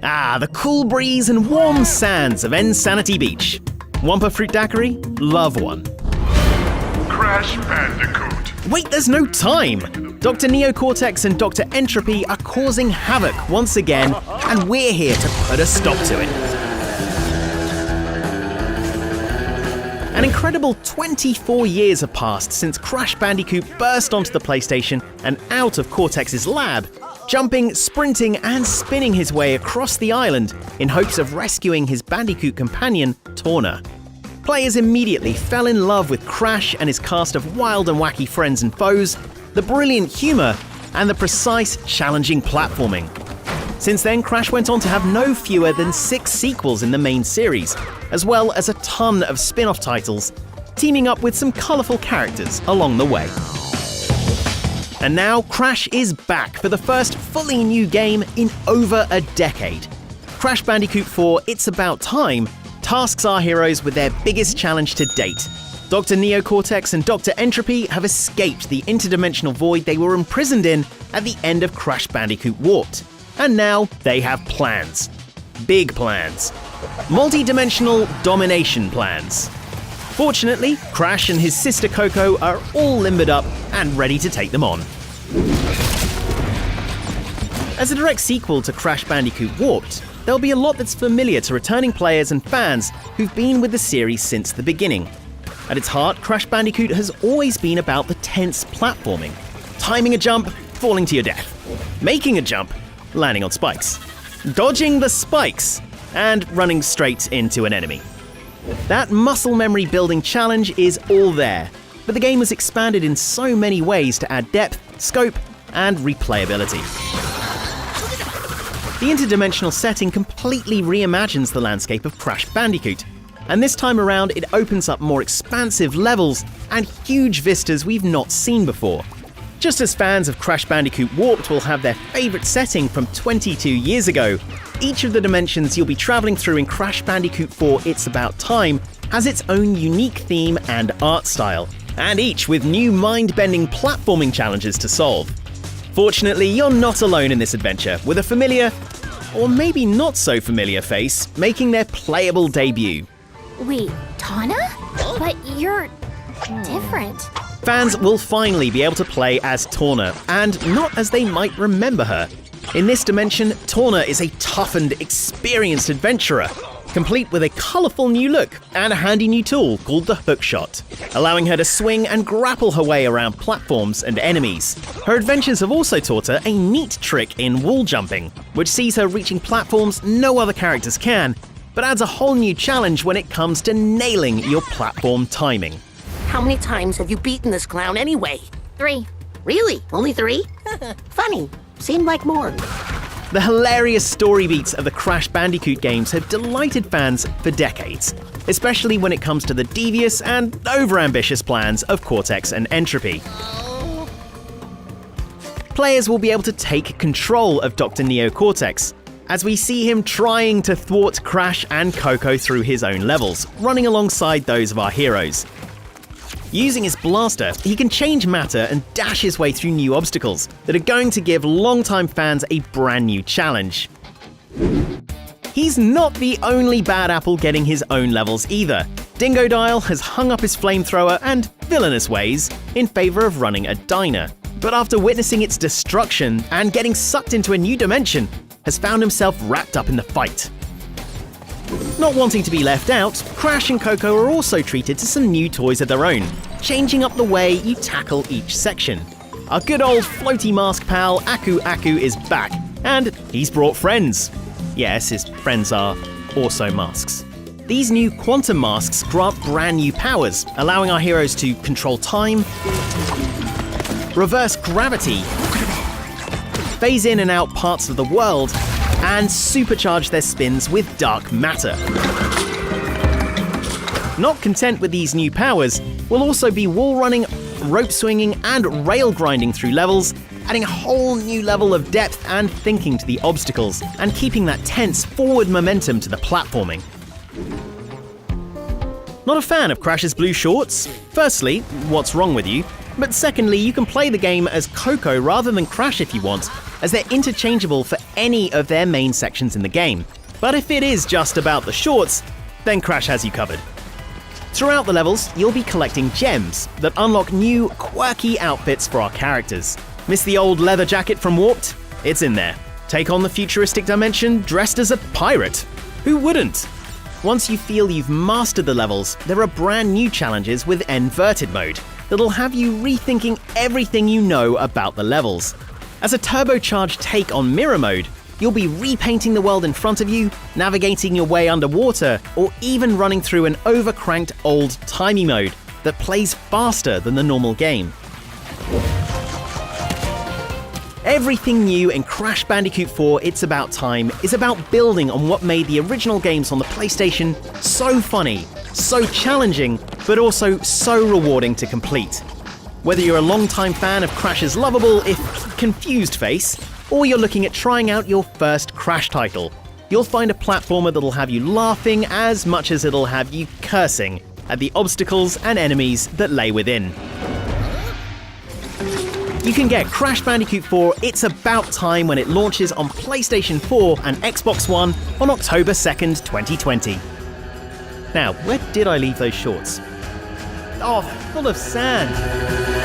Ah, the cool breeze and warm sands of Insanity Beach. Want a fruit daiquiri? Love one. Crash Bandicoot. Wait, there's no time! Dr. Neo Cortex and Dr. Entropy are causing havoc once again, and we're here to put a stop to it. An incredible 24 years have passed since Crash Bandicoot burst onto the PlayStation and out of Cortex's lab, jumping, sprinting, and spinning his way across the island in hopes of rescuing his Bandicoot companion, Torna. Players immediately fell in love with Crash and his cast of wild and wacky friends and foes, the brilliant humour, and the precise, challenging platforming. Since then, Crash went on to have no fewer than 6 sequels in the main series, as well as a ton of spin-off titles, teaming up with some colourful characters along the way. And now, Crash is back for the first fully new game in over a decade. Crash Bandicoot 4 It's About Time tasks our heroes with their biggest challenge to date. Dr. Neo Cortex and Dr. Entropy have escaped the interdimensional void they were imprisoned in at the end of Crash Bandicoot Warped. And now they have plans. Big plans. Multi-dimensional domination plans. Fortunately, Crash and his sister Coco are all limbered up and ready to take them on. As a direct sequel to Crash Bandicoot Warped, there'll be a lot that's familiar to returning players and fans who've been with the series since the beginning. At its heart, Crash Bandicoot has always been about the tense platforming. Timing a jump, falling to your death. Making a jump, landing on spikes. Dodging the spikes, and running straight into an enemy. That muscle memory building challenge is all there, but the game was expanded in so many ways to add depth, scope, and replayability. The interdimensional setting completely reimagines the landscape of Crash Bandicoot, and this time around it opens up more expansive levels and huge vistas we've not seen before. Just as fans of Crash Bandicoot Warped will have their favourite setting from 22 years ago, each of the dimensions you'll be travelling through in Crash Bandicoot 4 It's About Time has its own unique theme and art style, and each with new mind-bending platforming challenges to solve. Fortunately, you're not alone in this adventure, with a familiar, or maybe not so familiar face, making their playable debut. Wait, Tana? But you're different. Fans will finally be able to play as Torna, and not as they might remember her. In this dimension, Torna is a toughened, experienced adventurer, complete with a colourful new look and a handy new tool called the hookshot, allowing her to swing and grapple her way around platforms and enemies. Her adventures have also taught her a neat trick in wall jumping, which sees her reaching platforms no other characters can, but adds a whole new challenge when it comes to nailing your platform timing. How many times have you beaten this clown anyway? 3. Really? Only 3? Funny. Seemed like more. The hilarious story beats of the Crash Bandicoot games have delighted fans for decades, especially when it comes to the devious and overambitious plans of Cortex and Entropy. Players will be able to take control of Dr. Neo Cortex, as we see him trying to thwart Crash and Coco through his own levels, running alongside those of our heroes. Using his blaster, he can change matter and dash his way through new obstacles that are going to give longtime fans a brand new challenge. He's not the only bad apple getting his own levels either. Dingodile has hung up his flamethrower and villainous ways in favour of running a diner, but after witnessing its destruction and getting sucked into a new dimension, has found himself wrapped up in the fight. Not wanting to be left out, Crash and Coco are also treated to some new toys of their own, changing up the way you tackle each section. Our good old floaty mask pal Aku Aku is back, and he's brought friends. Yes, his friends are also masks. These new quantum masks grant brand new powers, allowing our heroes to control time, reverse gravity, phase in and out parts of the world, and supercharge their spins with dark matter. Not content with these new powers, we'll also be wall running, rope swinging, and rail grinding through levels, adding a whole new level of depth and thinking to the obstacles, and keeping that tense forward momentum to the platforming. Not a fan of Crash's blue shorts? Firstly, what's wrong with you? But secondly, you can play the game as Coco rather than Crash if you want, as they're interchangeable for any of their main sections in the game. But if it is just about the shorts, then Crash has you covered. Throughout the levels, you'll be collecting gems that unlock new, quirky outfits for our characters. Miss the old leather jacket from Warped? It's in there. Take on the futuristic dimension dressed as a pirate. Who wouldn't? Once you feel you've mastered the levels, there are brand new challenges with Inverted mode that'll have you rethinking everything you know about the levels. As a turbocharged take on Mirror mode, you'll be repainting the world in front of you, navigating your way underwater, or even running through an overcranked old-timey mode that plays faster than the normal game. Everything new in Crash Bandicoot 4 It's About Time is about building on what made the original games on the PlayStation so funny, so challenging, but also so rewarding to complete. Whether you're a long-time fan of Crash's lovable, if confused face, or you're looking at trying out your first Crash title, you'll find a platformer that'll have you laughing as much as it'll have you cursing at the obstacles and enemies that lay within. You can get Crash Bandicoot 4 It's About Time when it launches on PlayStation 4 and Xbox One on October 2nd, 2020. Now, where did I leave those shorts? Oh, full of sand.